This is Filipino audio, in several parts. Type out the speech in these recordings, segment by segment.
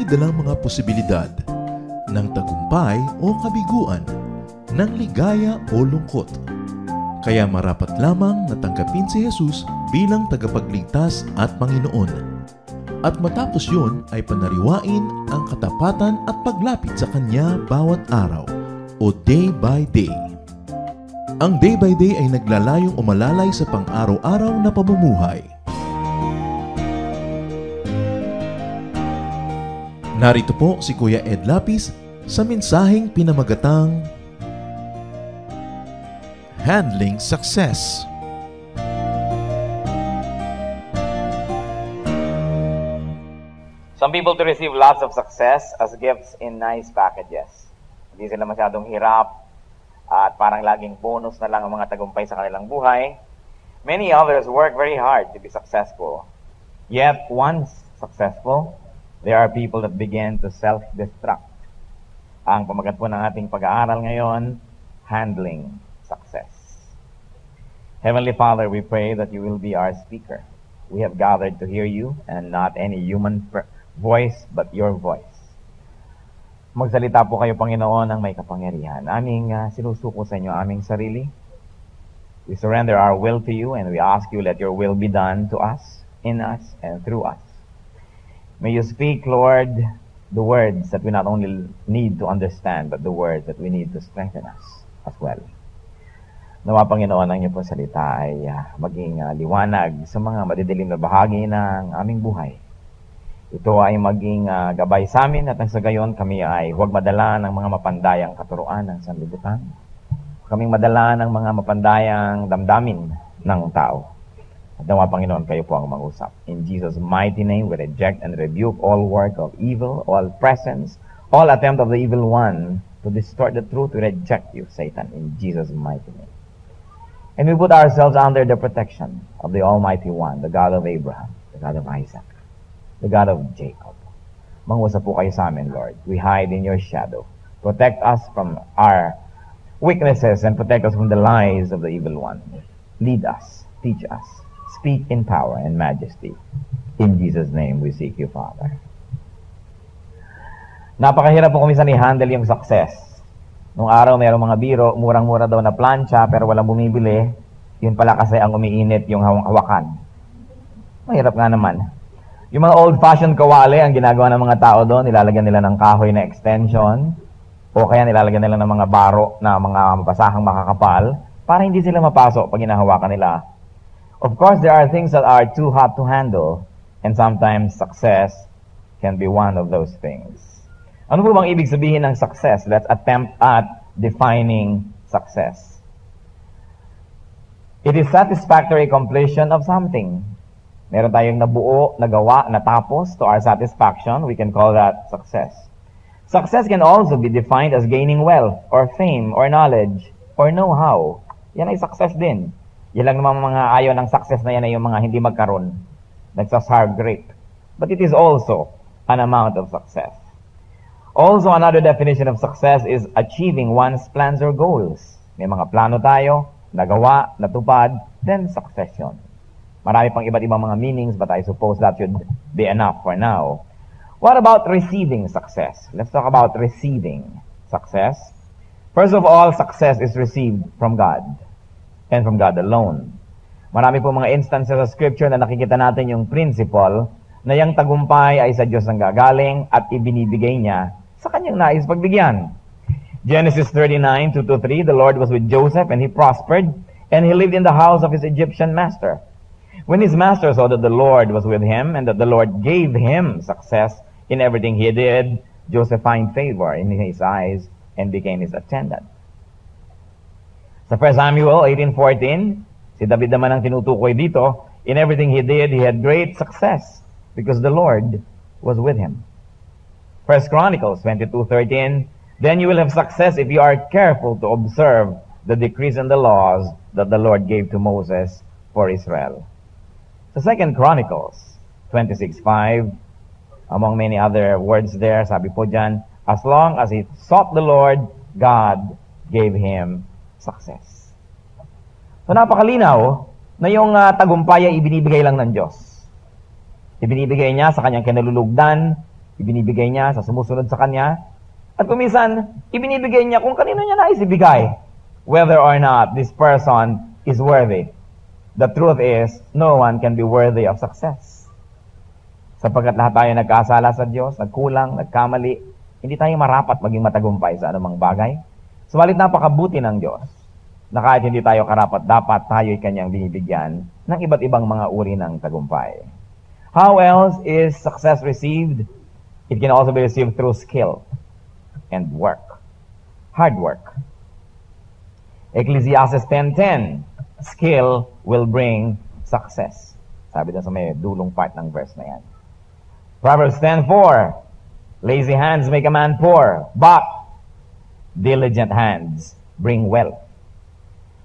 dalang mga posibilidad ng tagumpay o kabiguan, ng ligaya o lungkot. Kaya marapat lamang na tanggapin si Jesus bilang tagapagligtas at Panginoon. At matapos yun ay panariwain ang katapatan at paglapit sa Kanya bawat araw o day by day. Ang day by day ay naglalayong umalalay sa pang-araw-araw na pamumuhay. Narito po si Kuya Ed Lapis sa mensaheng pinamagatang Handling Success. Some people to receive lots of success as gifts in nice packages. Hindi sila masyadong hirap at parang laging bonus na lang ang mga tagumpay sa kanilang buhay. Many others work very hard to be successful. Yet, once successful, there are people that begin to self-destruct. Ang pamagat po ng ating pag-aaral ngayon, Handling Success. Heavenly Father, we pray that you will be our speaker. We have gathered to hear you and not any human voice but your voice. Magsalita po kayo, Panginoon, ng may kapangyarihan. Aming sinusuko sa inyo aming sarili. We surrender our will to you and we ask you let your will be done to us, in us, and through us. May you speak, Lord, the words that we not only need to understand, but the words that we need to strengthen us as well. Nawa, Panginoon, ang iyong pong salita ay maging liwanag sa mga madidilim na bahagi ng aming buhay. Ito ay maging gabay sa amin at sa gayon kami ay huwag madala ng mga mapandayang katuruan ng sanlibutan. Kaming madala ng mga mapandayang damdamin ng tao. At nawa, Panginoon, kayo po ang mag-usap. In Jesus' mighty name, we reject and rebuke all work of evil, all presence, all attempt of the evil one to distort the truth. We reject you, Satan, in Jesus' mighty name. And we put ourselves under the protection of the Almighty One, the God of Abraham, the God of Isaac, the God of Jacob. Mangusap po kayo sa amin, Lord. We hide in your shadow. Protect us from our weaknesses and protect us from the lies of the evil one. Lead us, teach us. Speak in power and majesty. In Jesus' name, we seek you, Father. Napakahirap po kuminsan i-handle yung success. Nung araw, mayroong mga biro, murang-mura daw na plancha, pero walang bumibili. Yun pala kasi ang umiinit yung hawakan. Mahirap nga naman. Yung mga old-fashioned kawali, ang ginagawa ng mga tao doon, nilalagyan nila ng kahoy na extension, o kaya nilalagyan nila ng mga baro na mga mabasahang makakapal, para hindi sila mapasok pag hinahawakan nila. Of course, there are things that are too hot to handle, and sometimes success can be one of those things. Ano po bang ibig sabihin ng success? Let's attempt at defining success. It is satisfactory completion of something. Meron tayong nabuo, nagawa, natapos to our satisfaction. We can call that success. Success can also be defined as gaining wealth, or fame, or knowledge, or know-how. Yan ay success din. Yan lang naman mga ayaw ng success na yan ay yung mga hindi magkaroon. Nagsasar great. But it is also an amount of success. Also, another definition of success is achieving one's plans or goals. May mga plano tayo, nagawa, natupad, then success yun. Marami pang iba't ibang mga meanings, but I suppose that should be enough for now. What about receiving success? Let's talk about receiving success. First of all, success is received from God. And from God alone. Marami po mga instances sa Scripture na nakikita natin yung principle na yung tagumpay ay sa Diyos ang gagaling at ibinibigay niya sa kanyang nais pagbigyan. Genesis 39, 2-3, the Lord was with Joseph and he prospered and he lived in the house of his Egyptian master. When his master saw that the Lord was with him and that the Lord gave him success in everything he did, Joseph found favor in his eyes and became his attendant. Sa 1 Samuel 18:14, si David naman ang tinutukoy dito, in everything he did, he had great success because the Lord was with him. 1 Chronicles 22:13, then you will have success if you are careful to observe the decrees and the laws that the Lord gave to Moses for Israel. Sa 2 Chronicles 26:5, among many other words there, sabi po dyan, as long as he sought the Lord, God gave him success. So napakalinaw na yung tagumpay ay ibinibigay lang ng Diyos. Ibinibigay niya sa kanyang kinalulugdan Ibinibigay niya sa sumusunod sa kanya. At kuminsan, ibinibigay niya kung kanino niya nais ibigay, whether or not this person is worthy. The truth is, no one can be worthy of success. Sapagkat lahat tayo nagkasala sa Diyos, nagkulang, nagkamali, hindi tayo marapat maging matagumpay sa anumang bagay. Subalit napakabuti ng Diyos na kahit hindi tayo karapat-dapat, tayo'y kanyang binibigyan ng iba't ibang mga uri ng tagumpay. How else is success received? It can also be received through skill and work. Hard work. Ecclesiastes 10:10, skill will bring success. Sabi na sa may dulong part ng verse na yan. Proverbs 10:4, lazy hands make a man poor, but diligent hands bring wealth.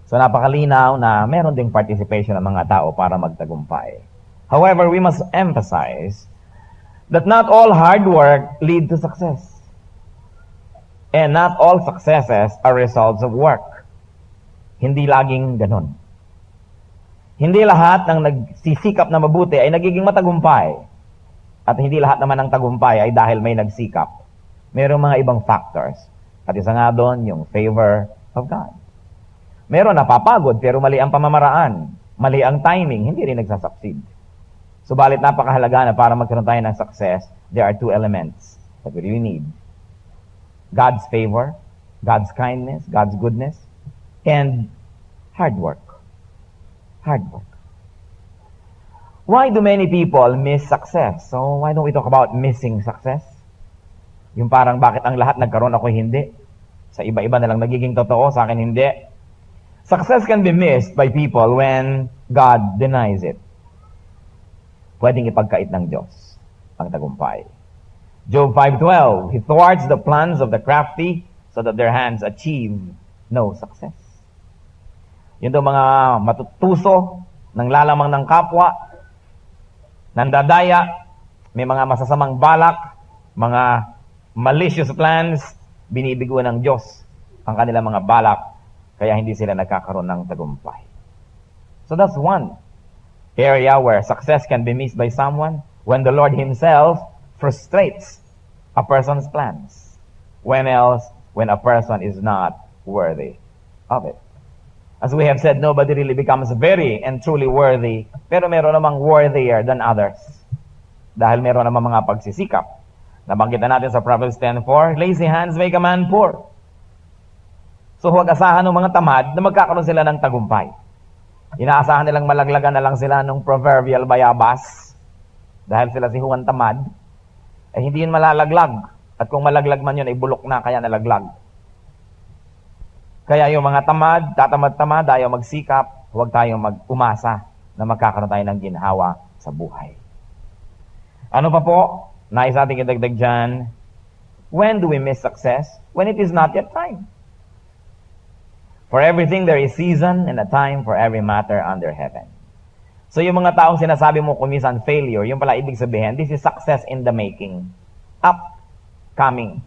So napakalinaw na meron ding participation ng mga tao para magtagumpay. However, we must emphasize that not all hard work lead to success. And not all successes are results of work. Hindi laging ganun. Hindi lahat ng nagsisikap na mabuti ay nagiging matagumpay. At hindi lahat naman ng tagumpay ay dahil may nagsikap. Mayroong mga ibang factors. At isa nga doon, yung favor of God. Meron napapagod pero mali ang pamamaraan. Mali ang timing, hindi rin nagsasucceed. Subalit napakahalaga na para magkaroon tayo ng success, there are two elements that we really need. God's favor, God's kindness, God's goodness, and hard work. Hard work. Why do many people miss success? So why don't we talk about missing success? Yung parang bakit ang lahat nagkaroon ako hindi? Sa iba-iba na lang nagiging totoo, sa akin hindi. Success can be missed by people when God denies it. Pwedeng ipagkait ng Diyos ang tagumpay. Job 5:12, He thwarts the plans of the crafty so that their hands achieve no success. Yun daw mga matutuso, ng lalamang ng kapwa, nandadaya, may mga masasamang balak, mga malicious plans, binibiguan ng Diyos ang kanilang mga balak, kaya hindi sila nagkakaroon ng tagumpay. So that's one area where success can be missed by someone when the Lord Himself frustrates a person's plans. When else? When a person is not worthy of it. As we have said, nobody really becomes very and truly worthy, pero meron namang worthier than others. Dahil meron namang mga pagsisikap. Nabanggit na natin sa Proverbs 10:4, lazy hands make a man poor. So huwag asahan ng mga tamad na magkakaroon sila ng tagumpay. Inaasahan nilang malaglagan na lang sila ng proverbial bayabas. Dahil sila si Juan tamad, ay hindi yun malalaglag. At kung malaglag man yun, ay bulok na, kaya nalaglag. Kaya yung mga tamad, tatamad-tamad, ayaw magsikap, huwag tayong mag-umasa na magkakaroon tayo ng ginhawa sa buhay. Ano pa po? Nais natin idagdag dyan, when do we miss success? When it is not yet time. For everything there is season and a time for every matter under heaven. So yung mga taong sinasabi mo kumisan failure, yung pala ibig sabihin, this is success in the making. Upcoming.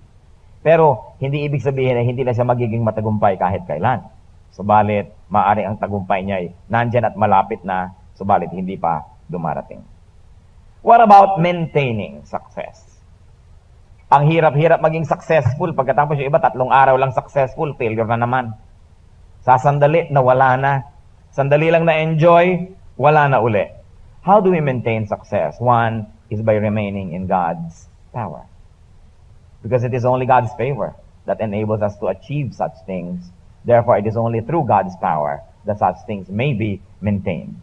Pero hindi ibig sabihin na hindi na siya magiging matagumpay kahit kailan. Subalit, maaari ang tagumpay niya ay nandyan at malapit na, subalit hindi pa dumarating. What about maintaining success? Ang hirap-hirap maging successful. Pagkatapos yung iba, 3 araw lang successful, failure na naman. Sa sandali, nawala na. Sandali lang na-enjoy, wala na uli. How do we maintain success? One is by remaining in God's power. Because it is only God's favor that enables us to achieve such things. Therefore, it is only through God's power that such things may be maintained.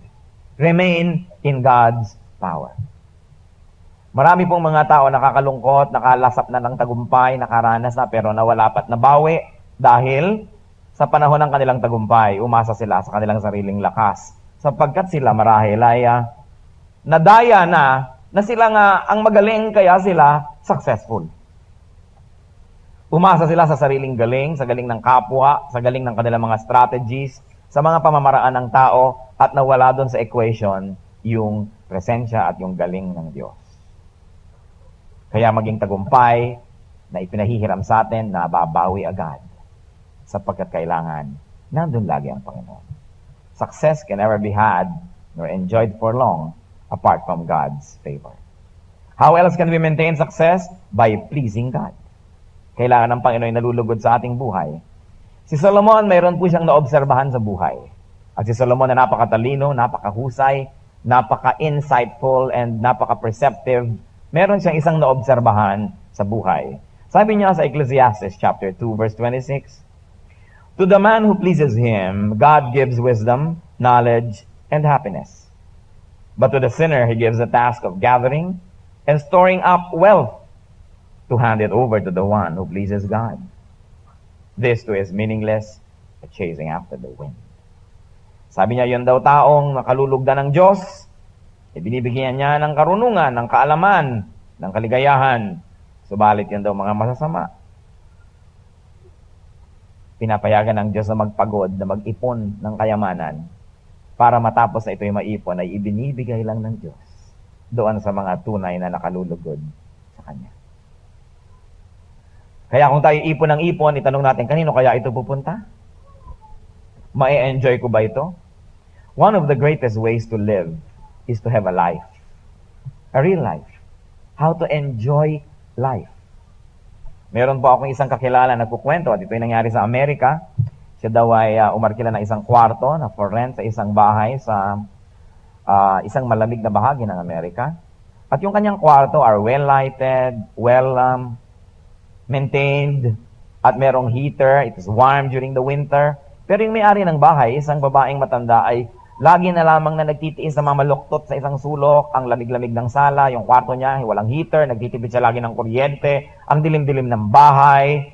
Remain in God's power. Marami pong mga tao nakakalungkot, nakalasap na ng tagumpay, nakaranas na pero nawala pa't nabawi dahil sa panahon ng kanilang tagumpay, umasa sila sa kanilang sariling lakas. Sapagkat sila marahil ay nadaya na sila nga ang magaling kaya sila successful. Umasa sila sa sariling galing, sa galing ng kapwa, sa galing ng kanilang mga strategies, sa mga pamamaraan ng tao, at nawala doon sa equation yung presensya at yung galing ng Diyos. Kaya maging tagumpay na ipinahihiram sa atin na babawi agad sapagkat kailangan nandun lagi ang Panginoon. Success can never be had nor enjoyed for long apart from God's favor. How else can we maintain success? By pleasing God. Kailangan ng Panginoon nalulugod sa ating buhay. Si Solomon, mayroon po siyang naobserbahan sa buhay. At si Solomon na napakatalino, napakahusay, napaka-insightful, and napaka-perceptive, meron siyang isang naobserbahan sa buhay. Sabi niya sa Ecclesiastes chapter 2, verse 26, "To the man who pleases him, God gives wisdom, knowledge, and happiness. But to the sinner, he gives the task of gathering and storing up wealth to hand it over to the one who pleases God. This too is meaningless, a chasing after the wind." Sabi niya, yun daw taong nakalulugdan ng Diyos, ibinibigyan niya ng karunungan, ng kaalaman, ng kaligayahan. Subalit yun daw mga masasama. Pinapayagan ng Diyos na magpagod, na mag-ipon ng kayamanan, para matapos na ito'y maipon ay ibinibigay lang ng Diyos doon sa mga tunay na nakalulugod sa Kanya. Kaya kung tayo ipon ng ipon, itanong natin, kanino kaya ito pupunta? Ma-enjoy ko ba ito? One of the greatest ways to live is to have a life. A real life. How to enjoy life. Meron po akong isang kakilala na nagkukwento at ito'y nangyari sa Amerika. Siya daw ay umarkila ng isang kwarto na for rent sa isang bahay sa isang malamig na bahagi ng Amerika. At yung kanyang kwarto are well-lighted, well-maintained, at merong heater. It is warm during the winter. Pero yung may-ari ng bahay, isang babaeng matanda, ay lagi na lamang na nagtitiis na mamaluktot sa isang sulok, ang lamig-lamig ng sala, yung kwarto niya, walang heater, nagtitipid siya lagi ng kuryente, ang dilim-dilim ng bahay.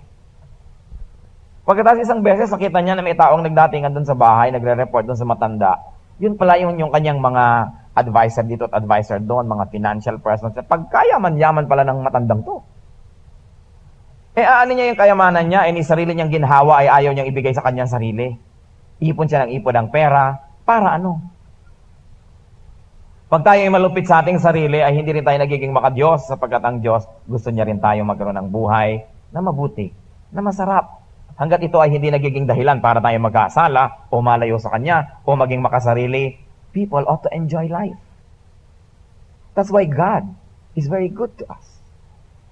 Pagkatapos isang beses, nakita niya na may taong nagdatingan doon sa bahay, nagre-report doon sa matanda. Yun pala yung kanyang mga advisor dito at advisor doon, mga financial persons. Pagkayaman-yaman pala ng matandang to. Ano niya yung kayamanan niya, ni sarili niyang ginhawa ay ayaw niyang ibigay sa kanyang sarili. Ipon siya ng ipon ng pera, para ano? Pag tayo ay malupit sa ating sarili, ay hindi rin tayo nagiging makadiyos, sapagkat ang Diyos gusto niya rin tayo magkaroon ng buhay na mabuti, na masarap. Hanggat ito ay hindi nagiging dahilan para tayo magkasala, o malayo sa Kanya, o maging makasarili, people ought to enjoy life. That's why God is very good to us.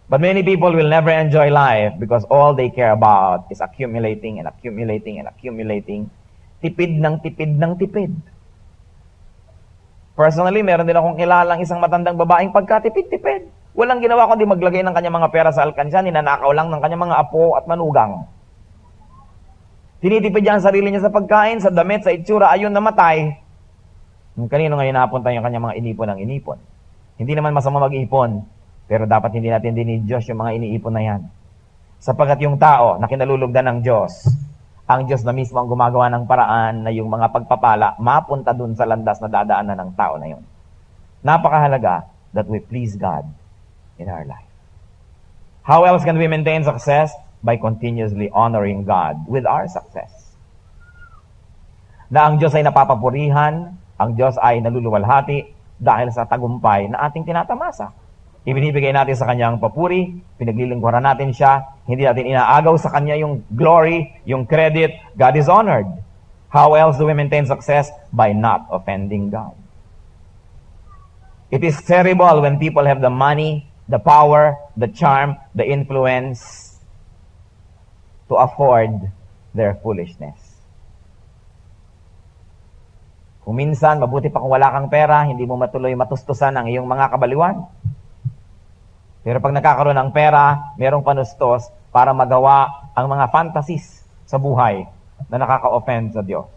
But many people will never enjoy life because all they care about is accumulating and accumulating and accumulating. Tipid ng tipid ng tipid. Personally, meron din akong kilalang isang matandang babaeng pagkatipid-tipid. Walang ginawa kundi maglagay ng kanyang mga pera sa alkansya, ninanakaw lang ng kanyang mga apo at manugang. Tinitipid niya ang sarili niya sa pagkain, sa damit, sa itsura, ayun namatay. Kanino ngayon napunta yung kanyang mga inipon ng inipon? Hindi naman masama mag-ipon, pero dapat hindi natin dinidiyos yung mga iniipon na yan. Sapagkat yung tao na kinalulugdan ng Diyos, ang Diyos na mismo ang gumagawa ng paraan na yung mga pagpapala mapunta dun sa landas na dadaanan ng tao na yun. Napakahalaga that we please God in our life. How else can we maintain success? By continuously honoring God with our success. Na ang Diyos ay napapapurihan, ang Diyos ay naluluwalhati dahil sa tagumpay na ating tinatamasa. Ibinibigay natin sa Kanyang papuri, pinaglilingkuran natin Siya, hindi natin inaagaw sa Kanya yung glory, yung credit. God is honored. How else do we maintain success? By not offending God. It is terrible when people have the money, the power, the charm, the influence to afford their foolishness. Kung minsan, mabuti pa kung wala kang pera, hindi mo matuloy matustusan ang iyong mga kabaliwan. Pero pag nagkakaroon ng pera, merong panustos para magawa ang mga fantasies sa buhay na nakaka-offend sa Diyos.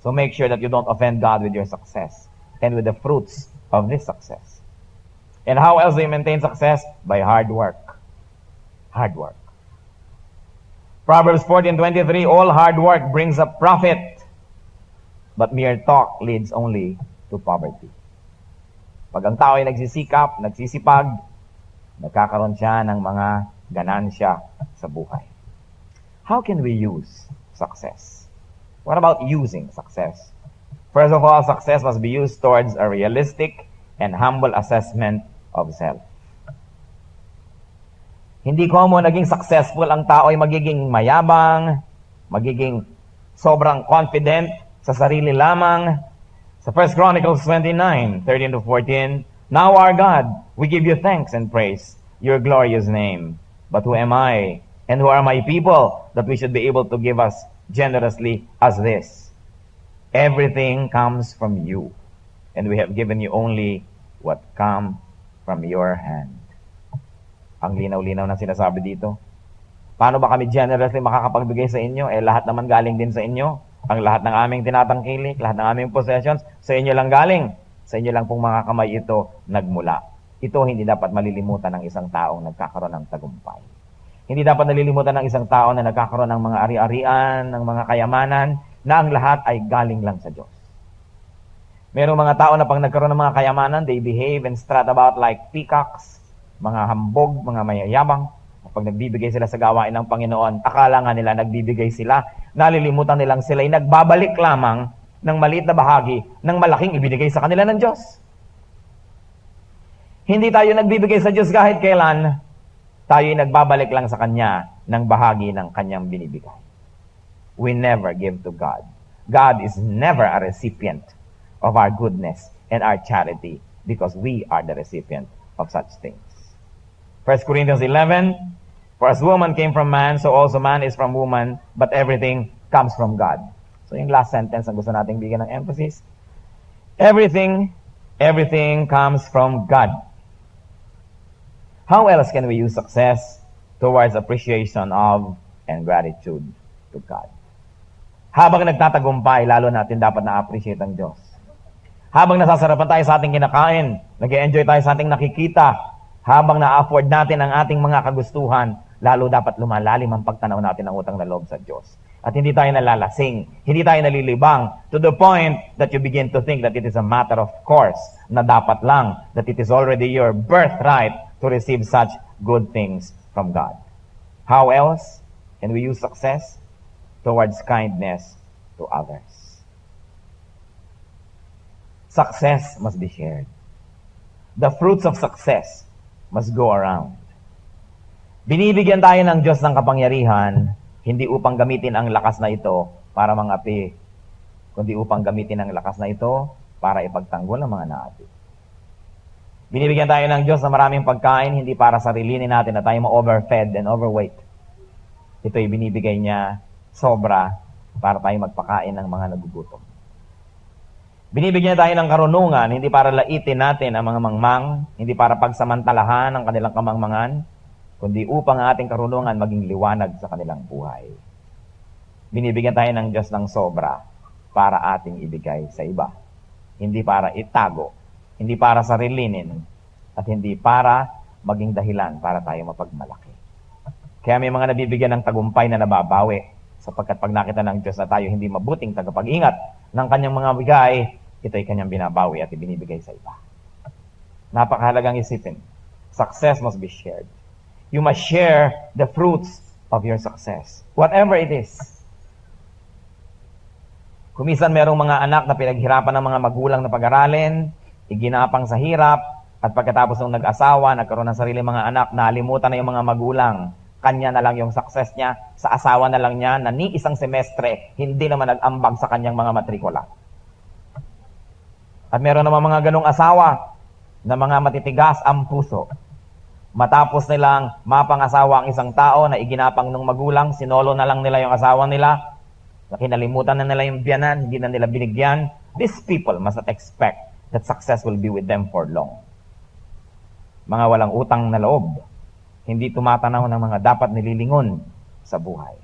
So make sure that you don't offend God with your success and with the fruits of this success. And how else do you maintain success? By hard work. Hard work. Proverbs 14:23, all hard work brings a profit, but mere talk leads only to poverty. Pag ang tao ay nagsisikap, nagsisipag, nagkakaroon siya ng mga ganansya sa buhay. How can we use success? What about using success? First of all, success must be used towards a realistic and humble assessment of self. Hindi ko mo naging successful ang tao ay magiging mayabang, magiging sobrang confident sa sarili lamang. Sa 1 Chronicles 29:13-14, Now, our God, we give you thanks and praise your glorious name. But who am I, and who are my people, that we should be able to give us generously as this? Everything comes from you, and we have given you only what come from your hand. Ang linaw-linaw na sinasabi dito. Paano ba kami generously makakapagbigay sa inyo? Lahat naman galing din sa inyo. Ang lahat ng aming tinatangkilik, lahat ng aming possessions, sa inyo lang galing. Sa inyo lang pong mga kamay ito nagmula. Ito hindi dapat malilimutan ng isang taong nagkakaroon ng tagumpay. Hindi dapat nalilimutan ng isang tao na nagkakaroon ng mga ari-arian, ng mga kayamanan, na ang lahat ay galing lang sa Diyos. Merong mga tao na pag nagkaroon ng mga kayamanan, they behave and strut about like peacocks, mga hambog, mga mayayabang. Pag nagbibigay sila sa gawain ng Panginoon, akala nga nila nagbibigay sila, nalilimutan nilang sila'y nagbabalik lamang ng maliit na bahagi ng malaking ibinigay sa kanila ng Diyos. Hindi tayo nagbibigay sa Diyos kahit kailan, tayo'y nagbabalik lang sa Kanya ng bahagi ng Kanyang binibigay. We never give to God. God is never a recipient of our goodness and our charity because we are the recipient of such things. 1 Corinthians 11, for as woman came from man, so also man is from woman, but everything comes from God. So yung last sentence ang gusto nating bigyan ng emphasis. Everything comes from God. How else can we use success towards appreciation of and gratitude to God? Habang nagtatagumpay, lalo natin dapat na-appreciate ang Diyos. Habang nasasarapan tayo sa ating kinakain, nag-enjoy tayo sa ating nakikita, habang na-afford natin ang ating mga kagustuhan, lalo dapat lumalalim ang pagtanaw natin ng utang na loob sa Diyos. At hindi tayo nalalasing, hindi tayo nalilibang, to the point that you begin to think that it is a matter of course, na dapat lang, that it is already your birthright to receive such good things from God. How else can we use success towards kindness to others? Success must be shared. The fruits of success must go around. Binibigyan tayo ng Diyos ng kapangyarihan, hindi upang gamitin ang lakas na ito para mangapi, kundi upang gamitin ang lakas na ito para ipagtanggol ang mga naapi. Binibigyan tayo ng Diyos na maraming pagkain, hindi para sarilinin natin na tayo ma-overfed and overweight. Ito'y binibigay niya sobra para tayo magpakain ng mga nagugutom. Binibigyan tayo ng karunungan, hindi para laitin natin ang mga mangmang, hindi para pagsamantalahan ang kanilang kamangmangan, kundi upang ang ating karunungan maging liwanag sa kanilang buhay. Binibigyan tayo ng Diyos ng sobra para ating ibigay sa iba. Hindi para itago, hindi para sarilinin, at hindi para maging dahilan para tayo mapagmalaki. Kaya may mga nabibigyan ng tagumpay na nababawi, sapagkat pag nakita ng Diyos na tayo hindi mabuting tagapag-ingat ng kanyang mga bigay, ito'y kanyang binabawi at ibinibigay sa iba. Napakahalagang isipin. Success must be shared. You must share the fruits of your success. Whatever it is. Kumisan merong mga anak na pinaghirapan ng mga magulang na pag-aralin, iginapang sa hirap, at pagkatapos ng nag-asawa, nagkaroon ng sarili mga anak, nalimutan na yung mga magulang. Kanya na lang yung success niya, sa asawa na lang niya, na ni isang semestre, hindi naman nag-ambag sa kanyang mga matrikula. At meron naman mga ganong asawa, na mga matitigas ang puso. Matapos nilang mapangasawa ang isang tao na iginapang ng magulang, sinolo na lang nila yung asawa nila, kinalimutan na nila yung biyanan, hindi na nila binigyan. These people must not expect that success will be with them for long. Mga walang utang na loob, hindi tumatanaw ng mga dapat nililingon sa buhay.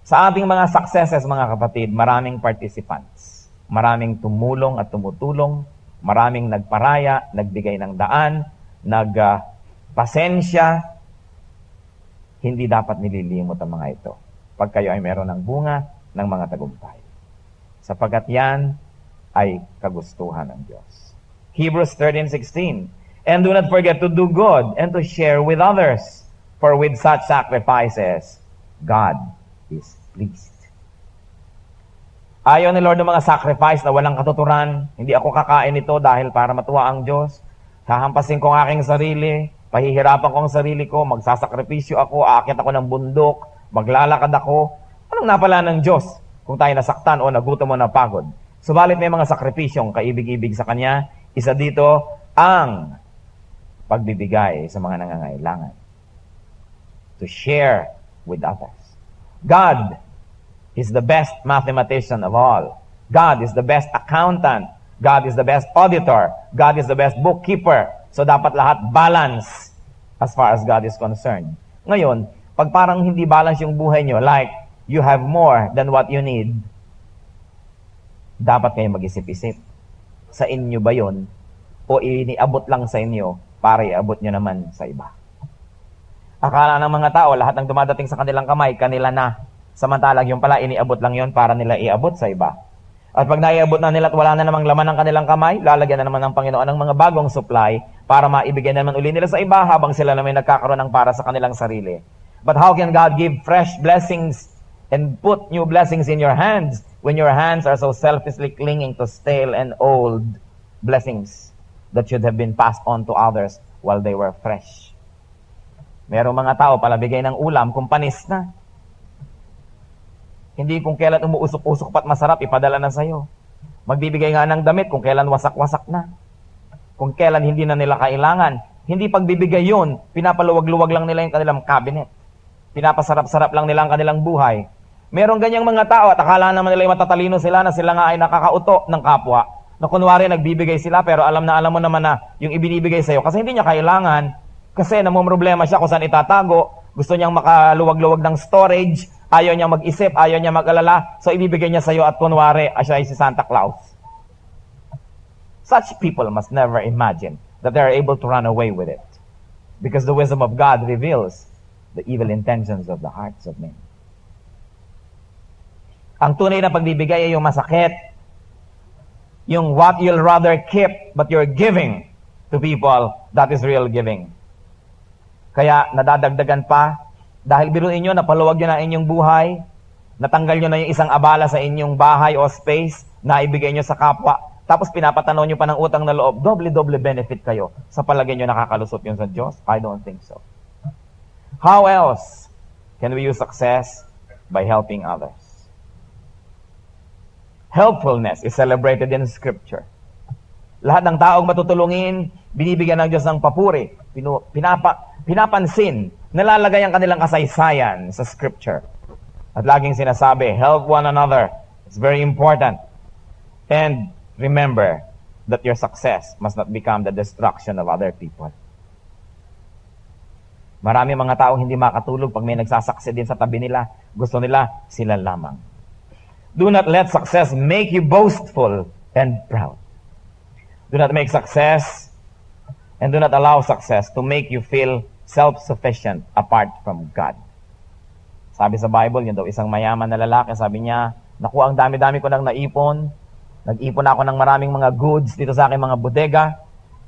Sa ating mga successes, mga kapatid, maraming participants. Maraming tumulong at tumutulong, maraming nagparaya, nagbigay ng daan, nagpasensya. Hindi dapat nililimot ang mga ito pag kayo ay meron ng bunga ng mga tagumpay. Sapagkat yan ay kagustuhan ng Diyos. Hebrews 13:16, and do not forget to do good and to share with others, for with such sacrifices, God is pleased. Ayaw ni Lord ng mga sacrifice na walang katuturan. Hindi ako kakain ito dahil para matuwa ang Diyos. Hahampasin ko ang aking sarili, pahihirapan ko ang sarili ko, magsasakripisyo ako, aakyat ako ng bundok, maglalakad ako. Anong napala ng Diyos kung tayo nasaktan o nagutom o napagod? Subalit may mga sakripisyong kaibig-ibig sa Kanya. Isa dito, ang pagbibigay sa mga nangangailangan. To share with others. God is the best mathematician of all. God is the best accountant. God is the best auditor. God is the best bookkeeper. So dapat lahat balance as far as God is concerned. Ngayon, pag parang hindi balance yung buhay nyo, like you have more than what you need, dapat kayo mag-isip-isip. Sa inyo ba yun? O iniabot lang sa inyo para iabot nyo naman sa iba? Akala ng mga tao, lahat ng dumadating sa kanilang kamay, kanila na. Samantalang yung pala, iniabot lang yon para nila iabot sa iba. At pag naiabot na nila at wala na namang laman ng kanilang kamay, lalagyan na naman ng Panginoon ng mga bagong supply para maibigay naman uli nila sa iba habang sila naman nagkakaroon ng para sa kanilang sarili. But how can God give fresh blessings and put new blessings in your hands when your hands are so selfishly clinging to stale and old blessings that should have been passed on to others while they were fresh? Merong mga tao palabigay ng ulam kung panis na. Hindi kung kailan umuusok-usok pa't masarap, ipadala na sa'yo. Magbibigay nga ng damit kung kailan wasak-wasak na. Kung kailan hindi na nila kailangan. Hindi pagbibigay yun, pinapaluwag-luwag lang nila yung kanilang cabinet. Pinapasarap-sarap lang nila ang kanilang buhay. Merong ganyang mga tao at akala naman nila yung matatalino sila na sila nga ay nakakauto ng kapwa. Na kunwari nagbibigay sila pero alam mo naman na yung ibinibigay sa'yo kasi hindi niya kailangan. Kasi namumroblema siya kung saan itatago, gusto niyang makaluwag-luwag ng storage, ayaw niya mag-isip, ayaw niya mag-alala, so ibibigay niya sa iyo at kunwari, siya ay si Santa Claus. Such people must never imagine that they are able to run away with it. Because the wisdom of God reveals the evil intentions of the hearts of men. Ang tunay na pagbibigay ay yung masakit, yung what you'll rather keep but you're giving to people, that is real giving. Kaya nadadagdagan pa, dahil biruin nyo, napaluwag nyo na inyong buhay, natanggal nyo na yung isang abala sa inyong bahay o space, na ibigay nyo sa kapwa, tapos pinapatanaw nyo pa ng utang na loob, doble-doble benefit kayo. Sa palagay nyo nakakalusot yun sa Diyos? I don't think so. How else can we use success? By helping others. Helpfulness is celebrated in Scripture. Lahat ng taong matutulungin, binibigyan ng Diyos ng papuri, pinapansin, nalalagay ang kanilang kasaysayan sa Scripture. At laging sinasabi, help one another. It's very important. And remember that your success must not become the destruction of other people. Marami mga taong hindi makatulog pag may nagsasucceed din sa tabi nila. Gusto nila, sila lamang. Do not let success make you boastful and proud. Do not make success and do not allow success to make you feel self-sufficient apart from God. Sabi sa Bible, yun daw isang mayaman na lalaki, sabi niya, naku, ang dami-dami ko nang naipon. Nag-ipon ako ng maraming mga goods dito sa aking mga bodega.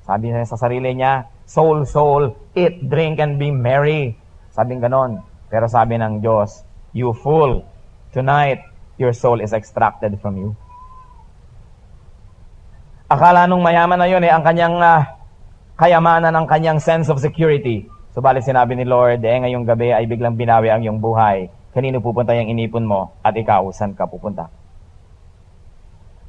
Sabi niya sa sarili niya, soul, soul, eat, drink, and be merry. Sabing ganon. Pero sabi ng Diyos, you fool, tonight, your soul is extracted from you. Akala nung mayaman na yun ang kanyang kayamanan, ang kanyang sense of security. Subalit sinabi ni Lord, ngayong gabi ay biglang binawi ang iyong buhay. Kanino pupunta yung inipon mo at ikaw, saan ka pupunta?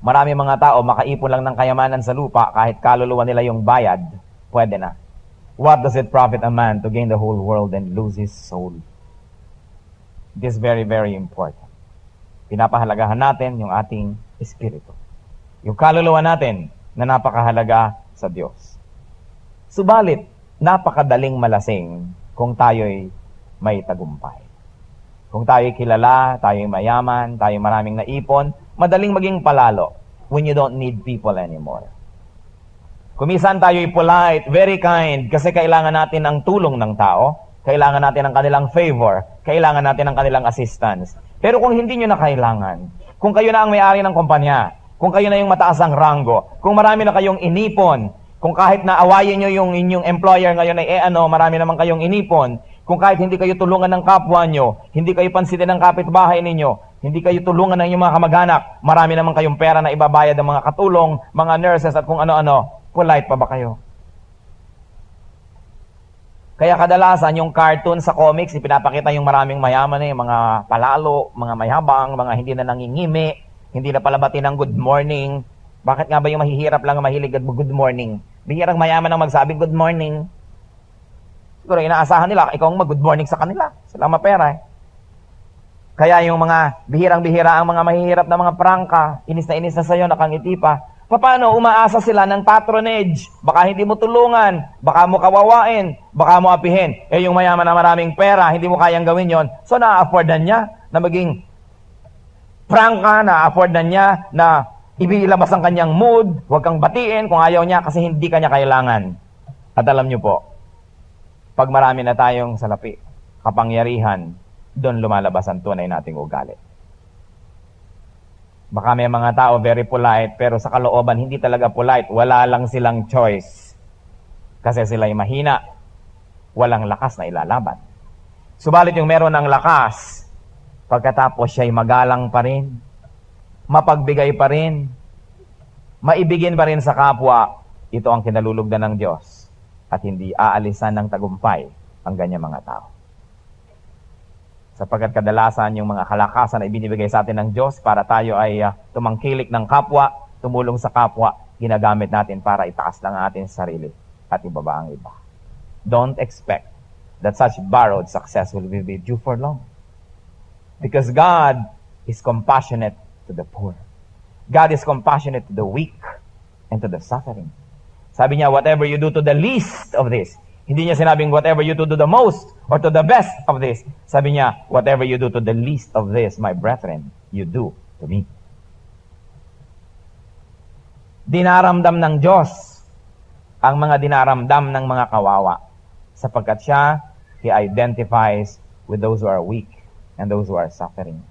Marami mga tao, makaipon lang ng kayamanan sa lupa kahit kaluluwa nila yung bayad, pwede na. What does it profit a man to gain the whole world and lose his soul? It is very, very important. Pinapahalagahan natin yung ating espiritu. Yung kaluluwa natin na napakahalaga sa Diyos. Subalit, napakadaling malasing kung tayo'y may tagumpay. Kung tayo'y kilala, tayo'y mayaman, tayo'y maraming naipon, madaling maging palalo when you don't need people anymore. Kumisan tayo'y polite, very kind, kasi kailangan natin ang tulong ng tao, kailangan natin ang kanilang favor, kailangan natin ang kanilang assistance. Pero kung hindi nyo na kailangan, kung kayo na ang may-ari ng kumpanya, kung kayo na yung mataas ang ranggo, kung marami na kayong inipon, kung kahit na awayin nyo yung inyong employer ngayon ay marami naman kayong inipon, kung kahit hindi kayo tulungan ng kapwa nyo, hindi kayo pansitin ng kapitbahay ninyo, hindi kayo tulungan ng inyong mga kamag-anak, marami naman kayong pera na ibabayad ng mga katulong, mga nurses at kung ano-ano, polite pa ba kayo? Kaya kadalasan yung cartoon sa comics, ipinapakita yung maraming mayaman yung mga palalo, mga mayabang, mga hindi na nangingimi, hindi na palabati ng good morning. Bakit nga ba yung mahihirap lang ang mahilig at good morning? Bihirang mayaman ang magsabing good morning. Siguro inaasahan nila, ikaw ang mag-good morning sa kanila. Sila mapera eh. Kaya yung mga bihirang-bihira ang mga mahihirap na mga prangka, inis na sa'yo, nakangiti pa. Paano? Umaasa sila ng patronage. Baka hindi mo tulungan, baka mo kawawain, baka mo apihin. Eh yung mayaman na maraming pera, hindi mo kayang gawin yon. So na-affordan niya na maging prangka, na-affordan niya na ibilabas ang kanyang mood, huwag kang batiin kung ayaw niya kasi hindi kanya kailangan. At alam niyo po, pag marami na tayong salapi, kapangyarihan, doon lumalabas ang tunay nating ugali. Baka may mga tao very polite, pero sa kalooban hindi talaga polite. Wala lang silang choice. Kasi sila'y mahina. Walang lakas na ilalaban. Subalit yung meron ng lakas, pagkatapos siya'y magalang pa rin, mapagbigay pa rin, maibigin pa rin sa kapwa, ito ang kinalulugdan ng Diyos at hindi aalisan ng tagumpay ang ganyang mga tao. Sapagkat kadalasan yung mga kalakasan na ibinibigay sa atin ng Diyos para tayo ay tumangkilik ng kapwa, tumulong sa kapwa, ginagamit natin para itaas lang ang ating sarili at ibaba ang iba. Don't expect that such borrowed success will be with you for long. Because God is compassionate to the poor. God is compassionate to the weak and to the suffering. Sabi niya, whatever you do to the least of this. Hindi niya sinabing whatever you do to the most or to the best of this. Sabi niya, whatever you do to the least of this, my brethren, you do to me. Dinaramdam ng Diyos ang mga dinaramdam ng mga kawawa. Sapagkat siya, He identifies with those who are weak and those who are suffering.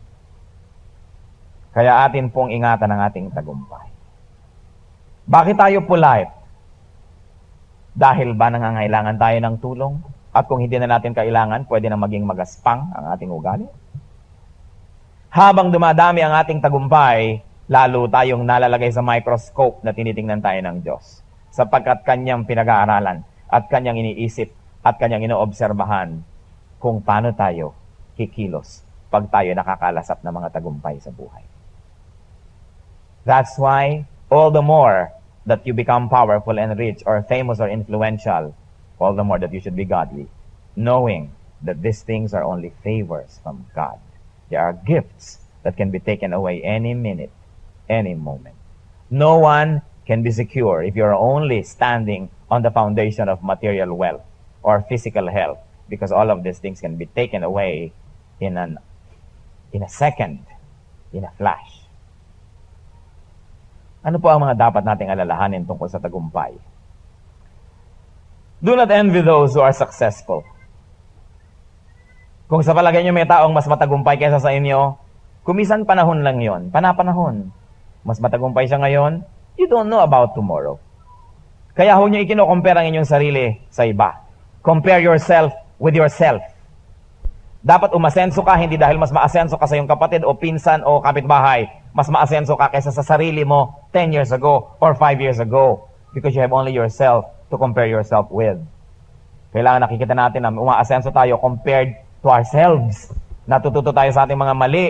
Kaya atin pong ingatan ang ating tagumpay. Bakit tayo polite? Dahil ba nangangailangan tayo ng tulong? At kung hindi na natin kailangan, pwede na maging magaspang ang ating ugali? Habang dumadami ang ating tagumpay, lalo tayong nalalagay sa microscope na tinitingnan tayo ng Diyos. Sapagkat Kanyang pinag-aaralan at Kanyang iniisip at Kanyang inoobserbahan kung paano tayo kikilos pag tayo nakakalasap ng mga tagumpay sa buhay. That's why, all the more that you become powerful and rich or famous or influential, all the more that you should be godly, knowing that these things are only favors from God. They are gifts that can be taken away any minute, any moment. No one can be secure if you're only standing on the foundation of material wealth or physical health, because all of these things can be taken away in a second, in a flash. Ano po ang mga dapat nating alalahanin tungkol sa tagumpay? Do not envy those who are successful. Kung sa palagay niyo may taong mas matagumpay kaysa sa inyo, kumisan panahon lang yon, panapanahon. Mas matagumpay siya ngayon, you don't know about tomorrow. Kaya huwag niyo ikino-compare ang inyong sarili sa iba. Compare yourself with yourself. Dapat umasenso ka, hindi dahil mas maasenso ka sa iyong kapatid o pinsan o kapitbahay. Mas maasenso ka kaysa sa sarili mo 10 years ago or 5 years ago. Because you have only yourself to compare yourself with. Kailangan nakikita natin na umaasenso tayo compared to ourselves. Natututo tayo sa ating mga mali.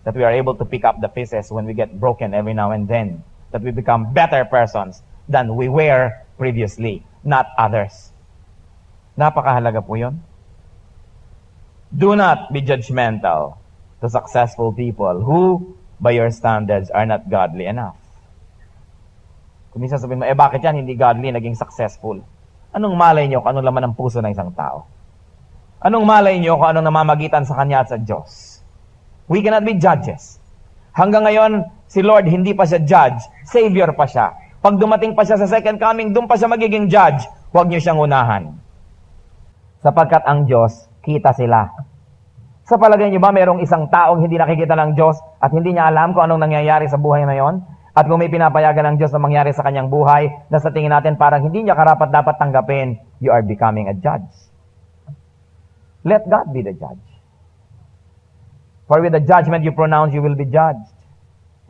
That we are able to pick up the pieces when we get broken every now and then. That we become better persons than we were previously, not others. Napakahalaga po yun. Do not be judgmental to successful people who, by your standards, are not godly enough. Kung minsan sabihin mo, bakit yan hindi godly, naging successful? Anong malay nyo kung anong laman ng puso ng isang tao? Anong malay nyo kung anong namamagitan sa Kanya at sa Diyos? We cannot be judges. Hanggang ngayon, si Lord hindi pa siya judge, Savior pa siya. Pag dumating pa siya sa second coming, doon pa siya magiging judge. Huwag nyo siyang unahan. Sapagkat ang Diyos, kita sila. Sa palagay niyo ba, mayroong isang taong hindi nakikita ng Diyos at hindi niya alam kung anong nangyayari sa buhay na yon? At kung may pinapayagan ng Diyos na mangyari sa kanyang buhay, na sa tingin natin parang hindi niya karapat dapat tanggapin, you are becoming a judge. Let God be the judge. For with the judgment you pronounce, you will be judged.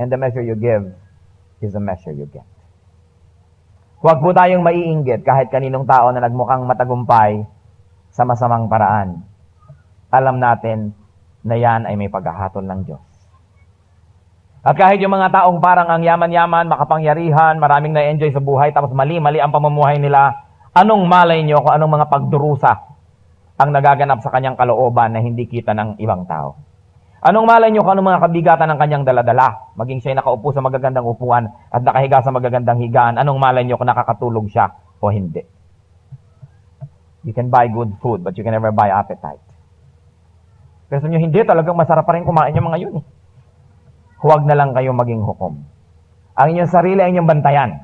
And the measure you give is the measure you get. Huwag po tayong maiinggit kahit kaninong tao na nagmukhang matagumpay sa masamang paraan. Alam natin na yan ay may paghahatol ng Diyos. At kahit yung mga taong parang ang yaman-yaman, makapangyarihan, maraming na-enjoy sa buhay, tapos mali-mali ang pamumuhay nila, anong malay nyo kung anong mga pagdurusa ang nagaganap sa kanyang kalooban na hindi kita ng ibang tao? Anong malay nyo kung anong mga kabigatan ng kanyang daladala? Maging siya'y nakaupo sa magagandang upuan at nakahiga sa magagandang higaan, anong malay nyo kung nakakatulog siya o hindi? You can buy good food, but you can never buy appetite. Kasi nyo, hindi, talagang masarap pa rin kumain yung mga yun. Huwag na lang kayo maging hukom. Ang inyong sarili ay inyong bantayan.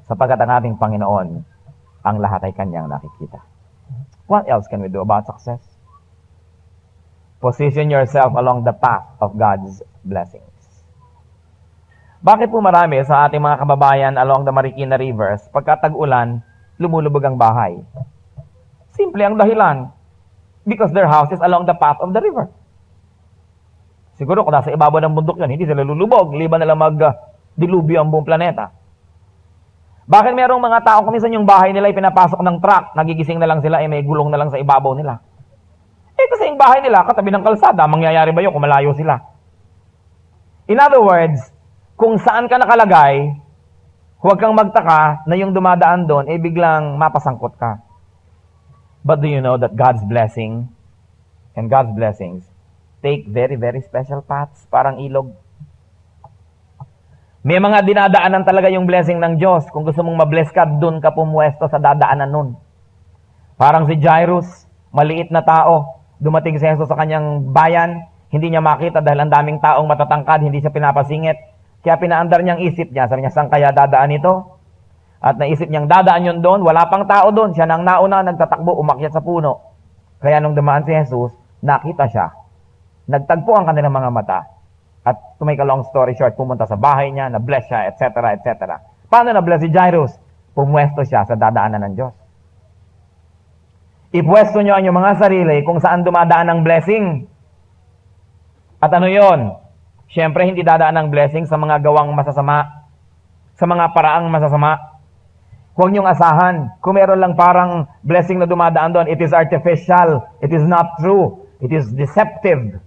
Sapagkat ang ating Panginoon, ang lahat ay kanyang nakikita. What else can we do about success? Position yourself along the path of God's blessings. Bakit po marami sa ating mga kababayan along the Marikina Rivers, pagka tag-ulan, lumulubog ang bahay? Simple ang dahilan. Because their house is along the path of the river. Siguro kung nasa ibabaw ng bundok yun, hindi sila lulubog, liban na lang mag-dilubyo ang buong planeta. Bakit merong mga tao kung minsan yung bahay nila ay pinapasok ng truck, nagigising na lang sila, may gulong na lang sa ibabaw nila? Kasi yung bahay nila, katabi ng kalsada, mangyayari ba yun kung malayo sila? In other words, kung saan ka nakalagay, huwag kang magtaka na yung dumadaan doon, biglang mapasangkot ka. But do you know that God's blessing and God's blessings take very, very special paths, parang ilog? May mga dinadaanan talaga yung blessing ng Diyos. Kung gusto mong mabless ka, dun ka pumuesto sa dadaanan nun. Parang si Jairus, maliit na tao, dumating si Jesus sa kanyang bayan, hindi niya makita dahil ang daming taong matatangkad, hindi siya pinapasingit. Kaya pinaandar niyang isip niya, sabi niya, saan kaya dadaan ito? At naisip niyang dadaan yun doon, wala pang tao doon, siya nang nauna, nagtatakbo, umakyat sa puno. Kaya nung dumaan si Jesus, nakita siya. Nagtagpo ang kanilang mga mata. At to make a long story short, pumunta sa bahay niya, na-bless siya, etc., etc. Paano na-bless si Jairus? Pumwesto siya sa dadaanan ng Diyos. Ipwesto nyo ang inyong mga sarili kung saan dumadaan ang blessing. At ano yon? Siyempre, hindi dadaan ang blessing sa mga gawang masasama, sa mga paraang masasama. Huwag niyong asahan. Kung meron lang parang blessing na dumadaan doon, it is artificial. It is not true. It is deceptive.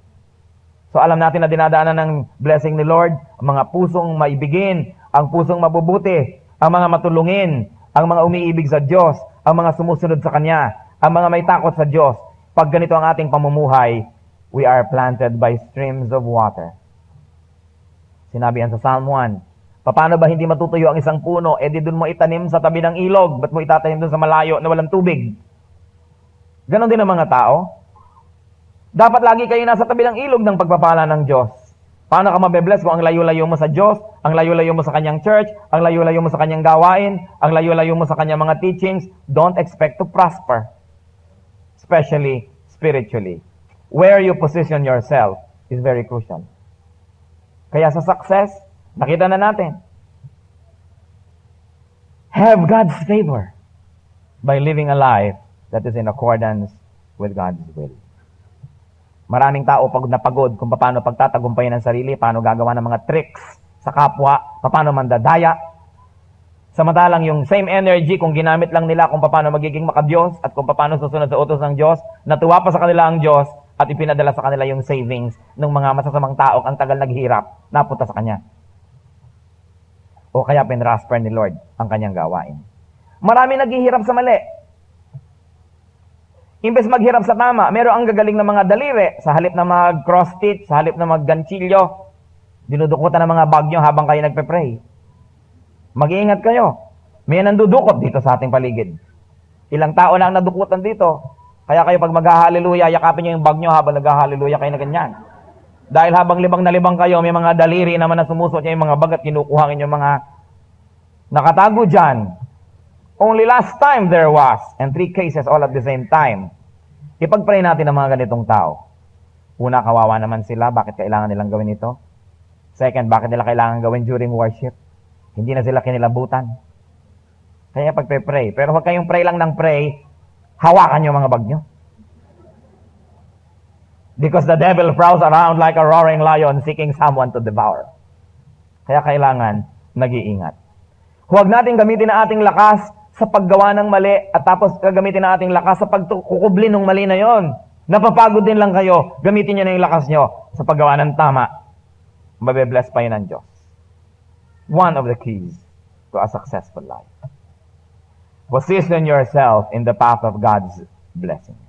So alam natin na dinadaanan ng blessing ni Lord, ang mga pusong maibigin, ang pusong mabubuti, ang mga matulungin, ang mga umiibig sa Diyos, ang mga sumusunod sa Kanya, ang mga may takot sa Diyos. Pag ganito ang ating pamumuhay, we are planted by streams of water. Sinabi yan sa Psalm 1. Paano ba hindi matutuyo ang isang puno? Di dun mo itanim sa tabi ng ilog. Ba't mo itatanim dun sa malayo na walang tubig? Ganon din ang mga tao. Dapat lagi kayo nasa tabi ng ilog ng pagpapala ng Diyos. Paano ka mabe-bless kung ang layo-layo mo sa Diyos, ang layo-layo mo sa Kanyang church, ang layo-layo mo sa Kanyang gawain, ang layo-layo mo sa Kanyang mga teachings? Don't expect to prosper. Especially spiritually. Where you position yourself is very crucial. Kaya sa success, nakita na natin. Have God's favor by living a life that is in accordance with God's will. Maraming tao pagod na pagod kung paano pagtatagumpayan ng sarili, paano gagawa ng mga tricks sa kapwa, paano mandadaya. Samantalang yung same energy kung ginamit lang nila kung paano magiging makadiyos at kung paano susunod sa utos ng Diyos, natuwa pa sa kanila ang Diyos at ipinadala sa kanila yung savings ng mga masasamang taong ang tagal naghihirap, napunta sa Kanya. O kaya pinrasper ni Lord ang Kanyang gawain. Marami naghihirap sa mali. Imbes maghirap sa tama, meron ang gagaling na mga daliri, sa halip na mag-cross stitch, sa halip na mag-ganchilyo, dinudukutan ng mga bagyo habang kayo nagpe-pray. Mag-iingat kayo. May nandudukot dito sa ating paligid. Ilang tao na ang nadukutan dito. Kaya kayo pag mag-hallelujah, yakapin nyo yung bagyo habang nag-hallelujah kayo na ganyan. Dahil habang libang na libang kayo, may mga daliri naman na sumusot niya yung mga bagat, kinukuha yung mga nakatago dyan. Only last time there was, and 3 cases all at the same time. Ipag-pray natin ang mga ganitong tao. Una, kawawa naman sila. Bakit kailangan nilang gawin ito? Second, bakit nila kailangan gawin during worship? Hindi na sila kinilabutan. Kaya pag-pray. Pero huwag kayong pray lang ng pray, hawakan yung mga bag nyo. Because the devil prowls around like a roaring lion seeking someone to devour. Kaya kailangan nag-iingat. Huwag natin gamitin ang ating lakas sa paggawa ng mali at tapos gagamitin ang ating lakas sa pagkukubli ng mali na yon. Napapagod din lang kayo, gamitin nyo na yung lakas nyo sa paggawa ng tama. mabe-bless pa yun ng Diyos. One of the keys to a successful life. Position yourself in the path of God's blessings.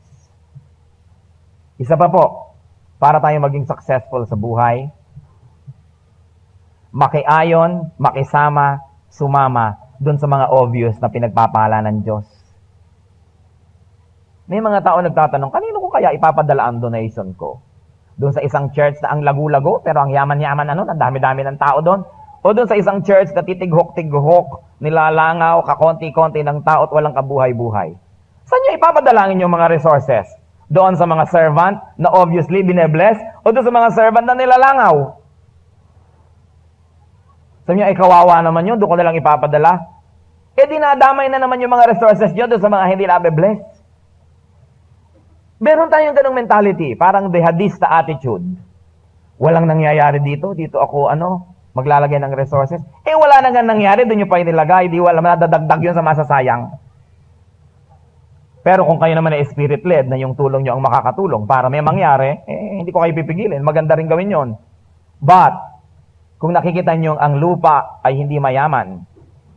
Isa pa po, para tayo maging successful sa buhay, makiayon, makisama, sumama dun sa mga obvious na pinagpapala ng Diyos. May mga tao nagtatanong, kanino ko kaya ipapadala ang donation ko? Doon sa isang church na ang lagu-lago, pero ang yaman-yaman ang dami-dami ng tao doon. O doon sa isang church na titighok-tighok, nilalangaw, kakonti-konti ng tao at walang kabuhay-buhay. Saan nyo ipapadalangin yung mga resources? Doon sa mga servant na obviously binebless o doon sa mga servant na nilalangaw? Saan nyo ay kawawa naman yun, doon ko nalang ipapadala? Dinadamay na naman yung mga resources nyo doon sa mga hindi nabe-bless. Meron tayong ganong mentality, parang jihadista attitude. Walang nangyayari dito ako maglalagay ng resources. Wala na nga nangyari, doon nyo pa inilagay, di wala madadagdag yun sa masasayang. Pero kung kayo naman ay spirit-led na yung tulong nyo ang makakatulong para may mangyari, hindi ko kayo pipigilin, maganda rin gawin yon. But, kung nakikita nyo ang lupa ay hindi mayaman,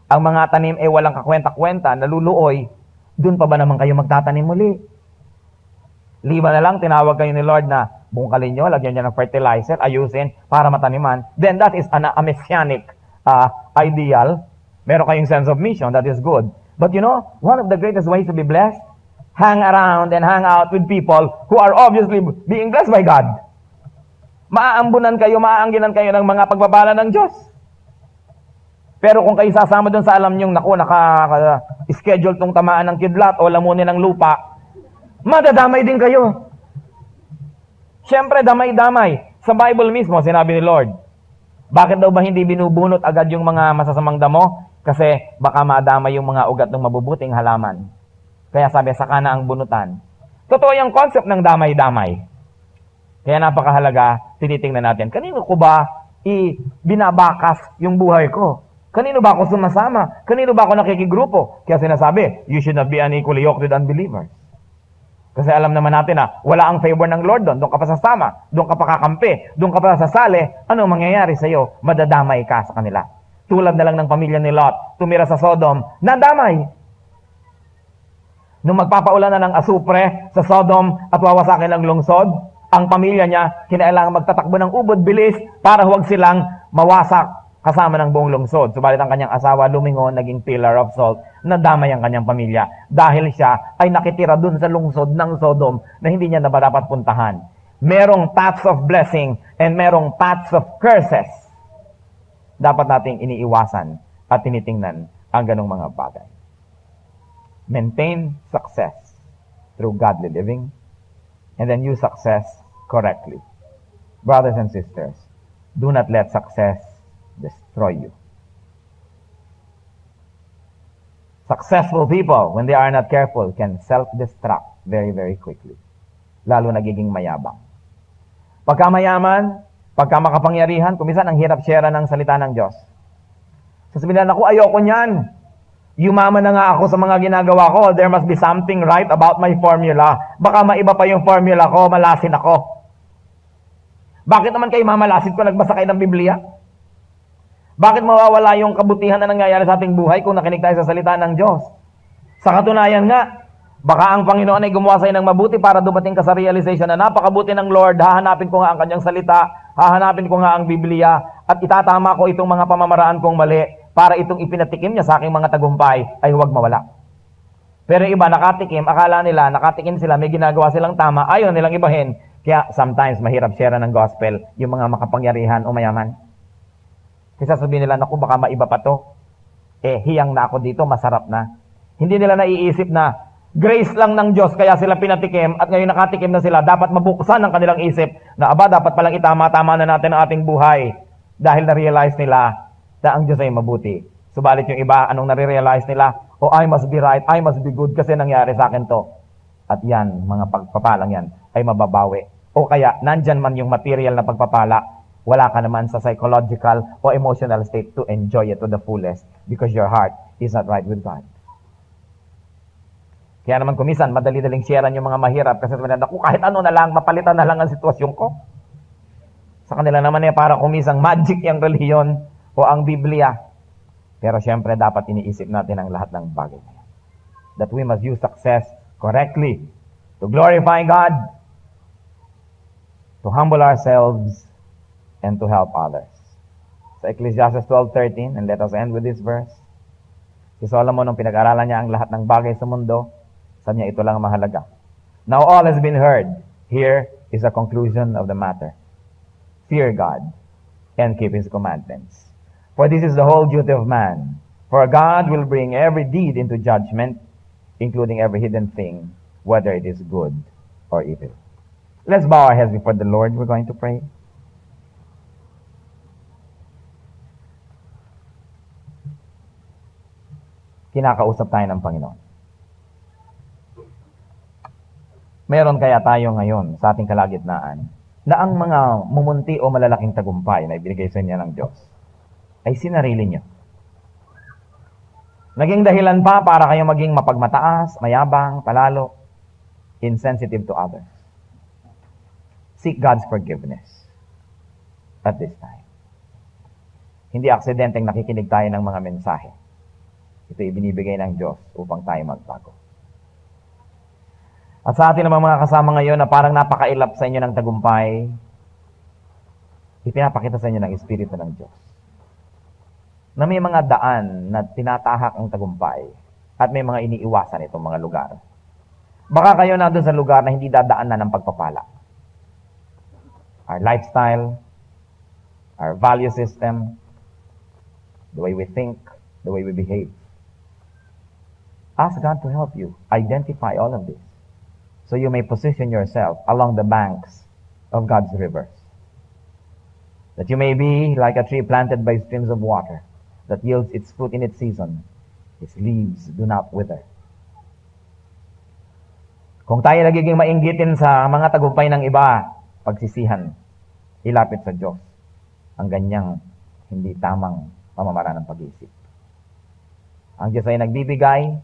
ang mga tanim ay walang kakwenta-kwenta, naluluoy, doon pa ba naman kayo magtatanim muli? Lima na lang, tinawag kayo ni Lord na bungkalin nyo, lagyan nyo ng fertilizer, ayusin para mataniman. Then that is a messianic ideal. Meron kayong sense of mission, that is good. But you know, one of the greatest ways to be blessed, hang around and hang out with people who are obviously being blessed by God. Maaambunan kayo, maaangginan kayo ng mga pagpapala ng Diyos. Pero kung kayo sasama dun sa alam nyong, naka-schedule tong tamaan ng kidlat o lamunin ng lupa, madadamay din kayo. Siyempre, damay-damay. Sa Bible mismo, sinabi ni Lord, bakit daw ba hindi binubunot agad yung mga masasamang damo? Kasi baka madamay yung mga ugat ng mabubuting halaman. Kaya sabi, saka na ang bunutan. Totoo yung concept ng damay-damay. Kaya napakahalaga, tinitingnan natin, kanino ko ba binabakas yung buhay ko? Kanino ba ako sumasama? Kanino ba ako nakikigrupo? Kaya sinasabi, you should not be unequally yoked with unbelievers. Kasi alam naman natin na wala ang favor ng Lord doon. Doon ka pa sasama, doon ka pa kakampi, doon ka pa sasali. Ano mangyayari sa iyo? Madadamay ka sa kanila. Tulad na lang ng pamilya ni Lot, tumira sa Sodom, nadamay. Nung magpapaulan na ng asupre sa Sodom at wawasakin ang lungsod, ang pamilya niya kinailangan magtatakbo ng ubod bilis para huwag silang mawasak kasama ng buong lungsod. Subalit ang kanyang asawa lumingon, naging pillar of salt, nadamay ang kanyang pamilya. Dahil siya ay nakitira dun sa lungsod ng Sodom na hindi niya na dapat puntahan. Merong paths of blessing and merong paths of curses. Dapat nating iniiwasan at tinitingnan ang ganong mga bagay. Maintain success through godly living and then use success correctly. Brothers and sisters, do not let success destroy you. Successful people, when they are not careful, can self-destruct very, very quickly. Lalo nagiging mayabang. Pagka mayaman, pagka makapangyarihan, kumisan ang hirap share ng salita ng Diyos. Sasabihin na, ako, ayoko niyan. Yumaman na nga ako sa mga ginagawa ko. There must be something right about my formula. Baka maiba pa yung formula ko, malasin ako. Bakit naman kayo mamalasin kung nagbasa kayo ng Biblia? Bakit mawawala yung kabutihan na nangyayari sa ating buhay kung nakinig tayo sa salita ng Diyos? Sa katunayan nga, baka ang Panginoon ay gumawa sa'yo ng mabuti para dumating ka sa realization na napakabuti ng Lord, hahanapin ko nga ang kanyang salita, hahanapin ko nga ang Biblia, at itatama ko itong mga pamamaraan kong mali para itong ipinatikim niya sa aking mga tagumpay ay huwag mawala. Pero iba nakatikim, akala nila, nakatikim sila, may ginagawa silang tama, ayaw nilang ibahin. Kaya sometimes mahirap share ng gospel yung mga makapangyarihan o mayaman. Kasi sabihin nila, naku, baka maiba pa to. Hiyang na ako dito, masarap na. Hindi nila naiisip na grace lang ng Diyos, kaya sila pinatikim, at ngayon nakatikim na sila, dapat mabuksan ang kanilang isip na, dapat palang itama-tama na natin ang ating buhay. Dahil na-realize nila na ang Diyos ay mabuti. Subalit yung iba, anong nare-realize nila? I must be right, I must be good, kasi nangyari sa akin to. At yan, mga pagpapalang yan, ay mababawi. O kaya, nandyan man yung material na pagpapala, wala ka naman sa psychological o emotional state to enjoy it to the fullest because your heart is not right with God. Kaya naman kumisan, madali-daling sharean yung mga mahirap kasi sabi na, kahit ano na lang, mapalitan na lang ang sitwasyon ko. Sa kanila naman para kumisang magic yung reliyon o ang Biblia. Pero syempre dapat iniisip natin ang lahat ng bagay na yan. That we must use success correctly to glorify God, to humble ourselves, and to help others. Sa Ecclesiastes 12:13, and let us end with this verse. Si Solomon, nung pinag-aralan niya ang lahat ng bagay sa mundo, sabi niya, ito lang ang mahalaga. Now all has been heard. Here is the conclusion of the matter. Fear God and keep His commandments. For this is the whole duty of man. For God will bring every deed into judgment, including every hidden thing, whether it is good or evil. Let's bow our heads before the Lord. We're going to pray. Kinakausap tayo ng Panginoon. Meron kaya tayo ngayon sa ating kalagitnaan na ang mga mumunti o malalaking tagumpay na ibinigay sa inyo ng Diyos ay sinarili nyo. Naging dahilan pa para kayo maging mapagmataas, mayabang, palalo, insensitive to others. Seek God's forgiveness at this time. Hindi aksidenteng nakikinig tayo ng mga mensahe. Ito ibinibigay ng Diyos upang tayo magbago. At sa atin naman mga kasama ngayon na parang napakailap sa inyo ng tagumpay, ipinapakita sa inyo ng Espiritu ng Diyos na may mga daan na tinatahak ang tagumpay at may mga iniiwasan itong mga lugar. Baka kayo na doon sa lugar na hindi dadaanan ng pagpapala. Our lifestyle, our value system, the way we think, the way we behave. Ask God to help you identify all of this, so you may position yourself along the banks of God's rivers. That you may be like a tree planted by streams of water that yields its fruit in its season. Its leaves do not wither. Kung tayo nagiging mainggitin sa mga tagumpay ng iba, pagsisihan, ilapit sa Diyos ang ganyang hindi tamang pamamaraan ng pag-iisip. Ang Diyos ay nagbibigay,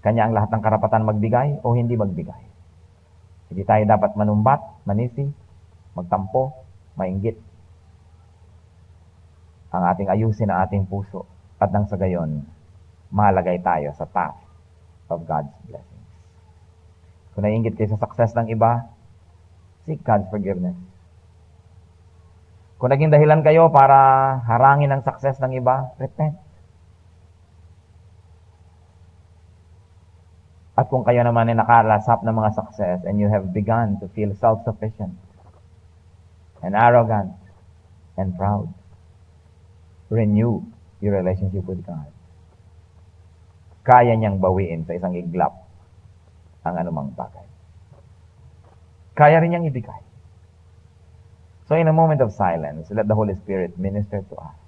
Kanya ang lahat ng karapatan magbigay o hindi magbigay. Hindi tayo dapat manumbat, manisi, magtampo, mainggit. Ang ating ayusin ang ating puso at nang sa gayon, malagay tayo sa path of God's blessings. Kung naiinggit kayo sa success ng iba, seek God's forgiveness. Kung naging dahilan kayo para harangin ang success ng iba, repent. At kung kayo naman ay nakalasap ng mga success and you have begun to feel self-sufficient and arrogant and proud, renew your relationship with God. Kaya niyang bawiin sa isang iglap ang anumang bagay. Kaya rin niyang ibigay. So in a moment of silence, let the Holy Spirit minister to us.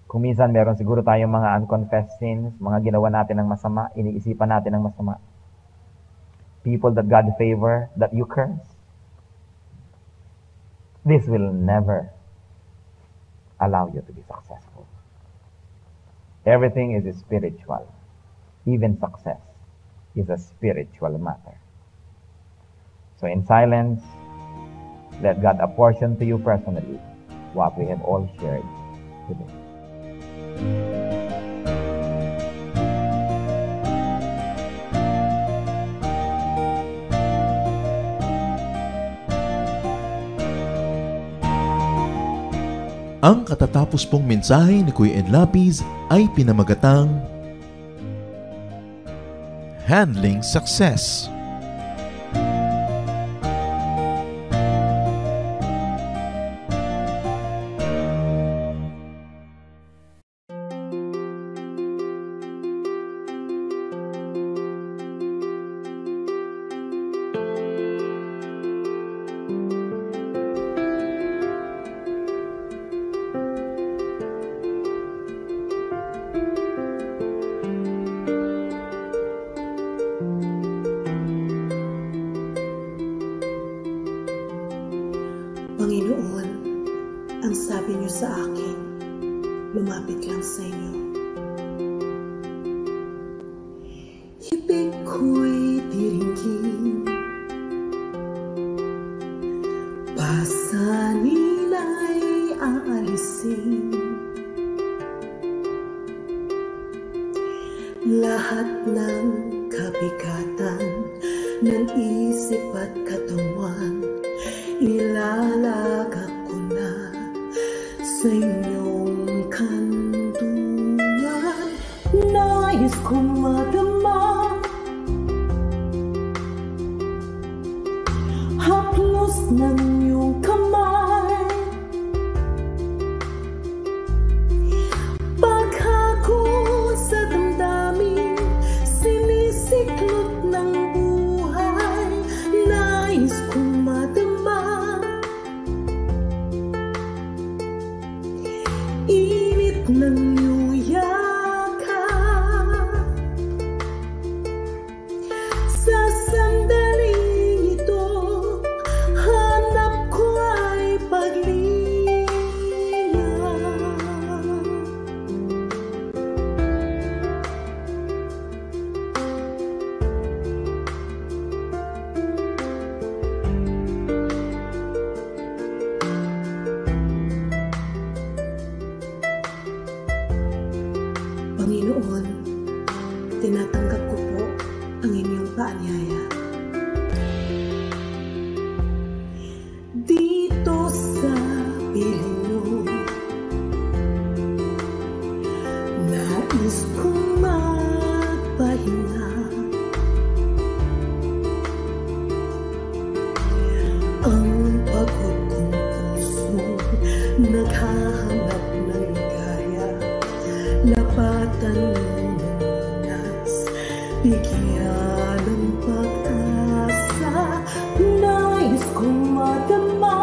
Kung minsan meron siguro tayong mga unconfessed sins, mga ginawa natin ng masama, iniisipan natin ng masama. People that God favor, that you curse. This will never allow you to be successful. Everything is spiritual. Even success is a spiritual matter. So in silence, let God apportion to you personally what we have all shared today. Ang katatapos pong mensahe ni Kuya Ed Lapiz ay pinamagatang Handling Success. Panginoon, ang sabi niyo sa akin, lumapit lang sa inyo. Ibig ko'y diringgin, pasanin ay aalisin. Lahat ng kabigatan ng isip at katawan, ilalagak ko na sa inyong kanlungan. Nais kong madama haplos ng iyong kamay. Paghako sa damdamin, sinisiklot ng buhay. Nais kong madama init ng iyong yakap. Sa sandaling ito, hanap ko ay paglinga. Panginoon, tinatanggap ko po ang inyong paanyaya. Dito sa piling mo, nais kong magpahinga. Ang pagod kong puso naghahanap ng ligaya. Lapatan mo ng lunas, bigyan ng pag-asa. Nais kong madama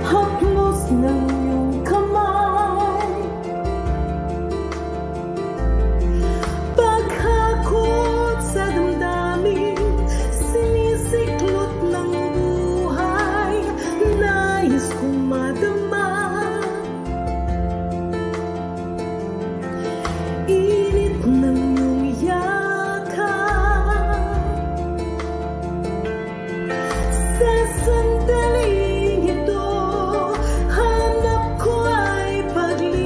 haplos ng iyong kamay. Paghakot sa damdamin, sinisiklot ng buhay. Nais kong madama init ng iyong yakap. Sa sandaling ito, hanap ko ay paglinga.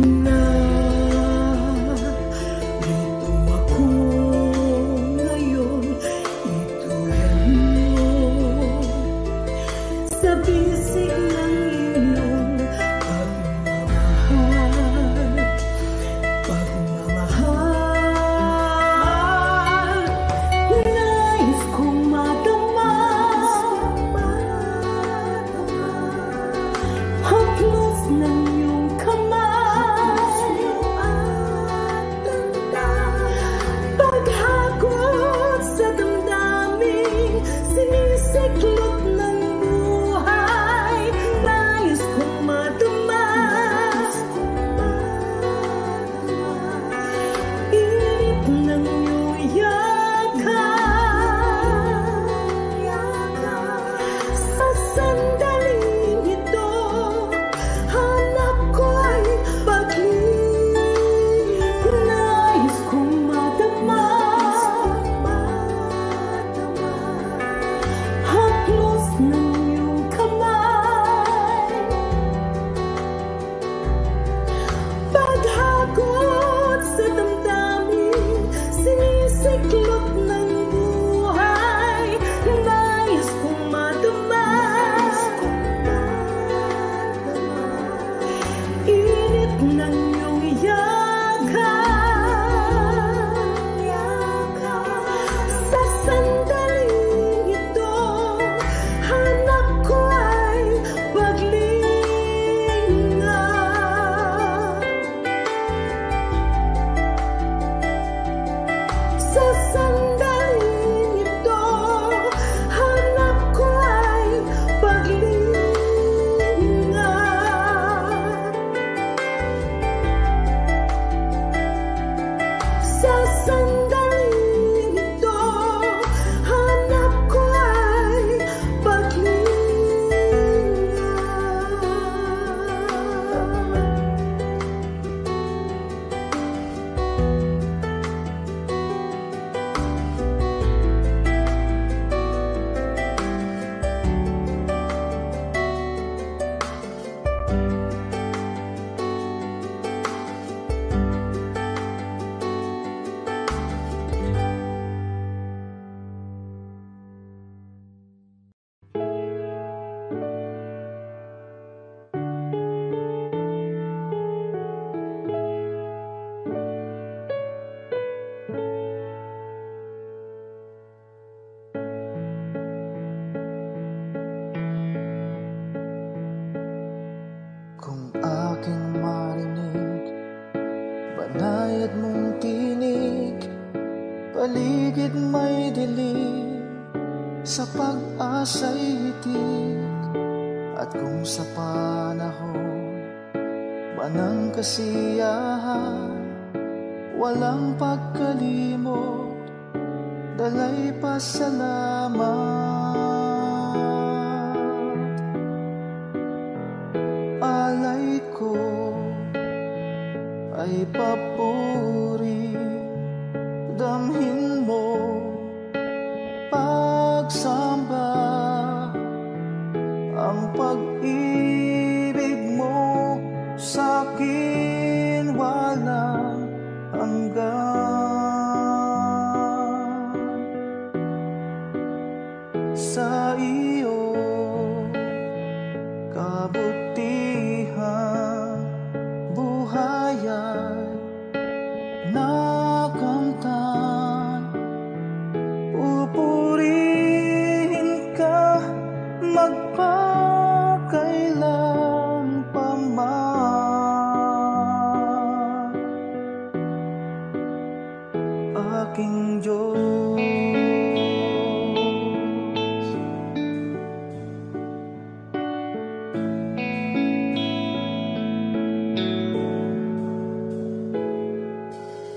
Narito ako ngayon, ituloy mo sa bisig ng iyong pagmamahal. Pagmamahal, nais kong madama haplos ng iyong kamay. bayad mong tinig, paligid may dilim, sa pag-asa'y hitik. At kung sa panahon ba ng kasiyahan, walang pagkalimot, dalay pasalamat. Alay ko ay papuri, damhin mo pagsamba, ang pag-ibig mo sa'kin walang hanggan. Sa iyo kabutihan, buhay ay nakamtan. Pupurihin ka magpakailan pa man, aking Diyos.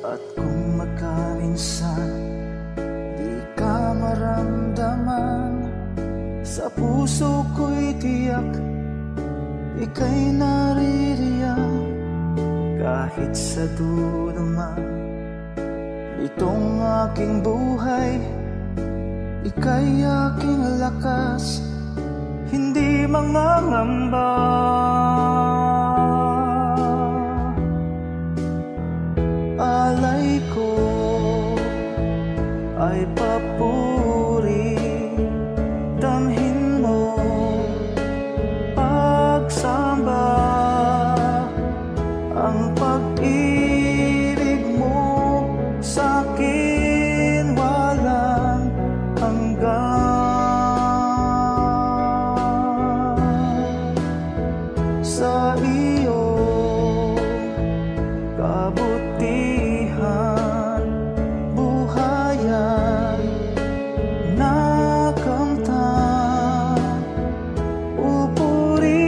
At kung magkaminsan di ka maramdaman, sa puso ko'y tiyak ika'y naririyan. Kahit sa dulo man itong aking buhay, ika'y aking lakas, hindi mangangamba. Alay ko ay papuri, damhin mo pagsamba, ang pag-ibig mo sa'kin walang hanggan. Sa iyo kabutihan, buhay ay nakamtan. Pupurihin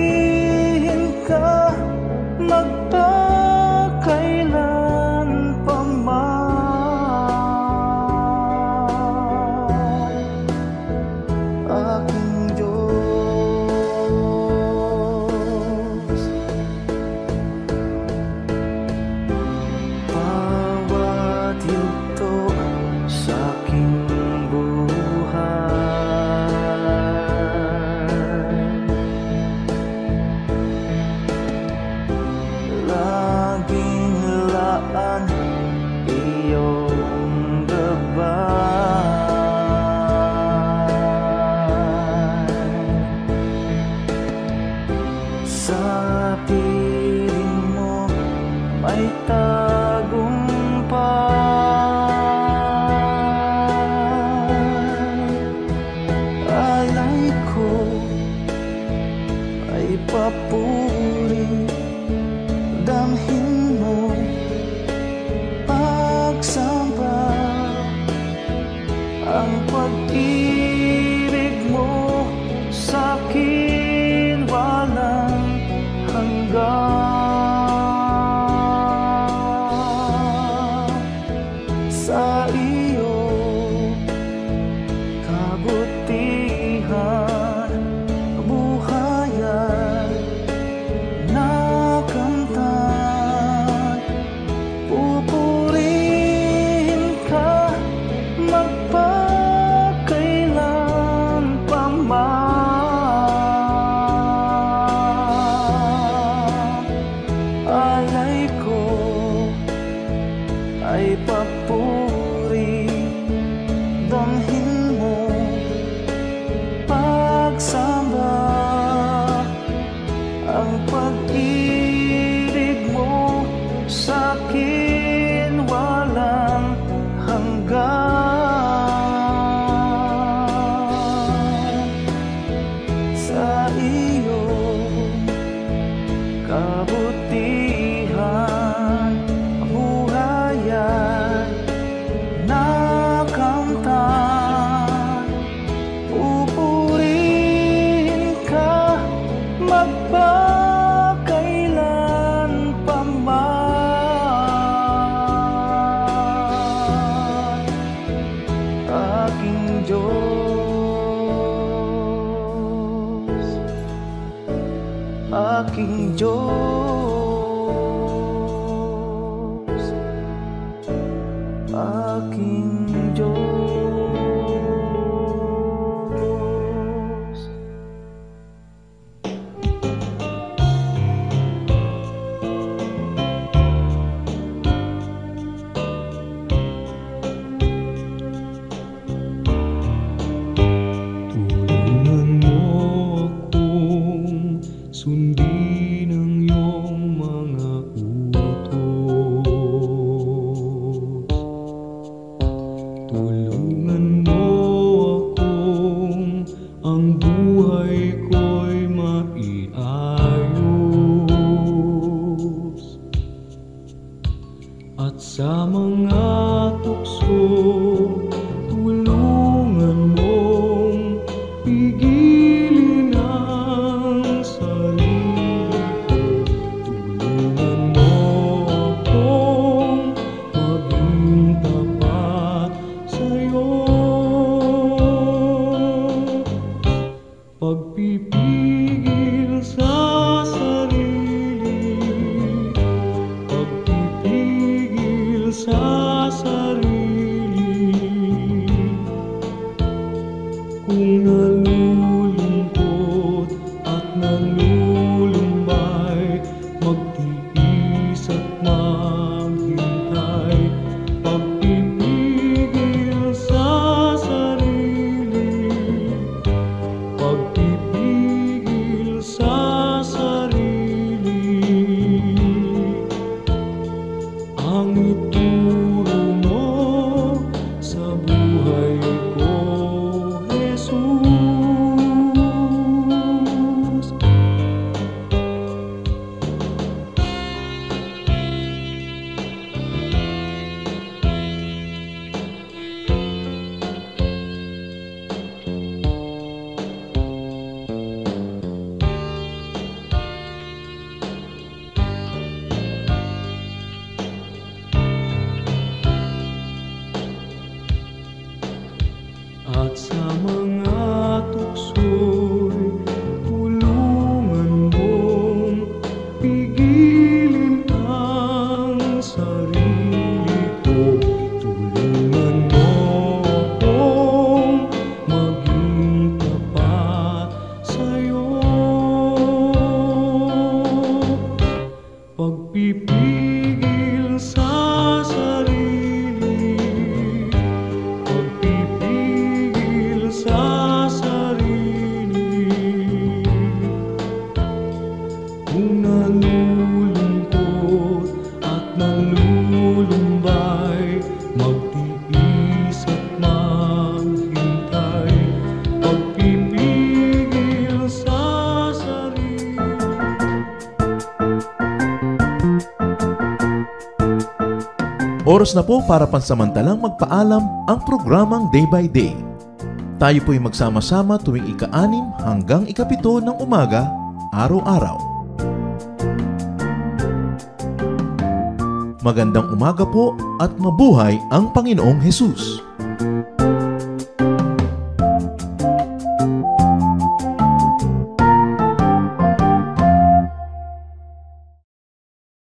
ka magpakailan pa man, aking Diyos. Bawat yugto sa aking buhay, sa mga tukso, tulungan mong pigilin ang sarili ko. Tulungan mo akong maging tapat sa'yo. Pagpipigil sa sarili, pagpipigil sa sarili. Kung nalulungkot at nalulumbay, magtiis at maghintay. Pagpipigil sa sarili, pagpipigil sa sarili. Ang ituro mo sa buhay ko, Jesus. At sa mga tukso'y tulungan mong pigilin ang sarili ko. Tulungan mo akong maging tapat sa'yo. Pagpipigil sa sarili, pagpipigil sa sarili. Kung nalulungkot at nalulumbay, magtiis at maghintay. Pagpipigil sa sarili. Oras na po para pansamantalang magpaalam ang programang Day by Day. Tayo po'y magsama-sama tuwing ika-6 hanggang ika-7 ng umaga, araw-araw. Magandang umaga po at mabuhay ang Panginoong Hesus!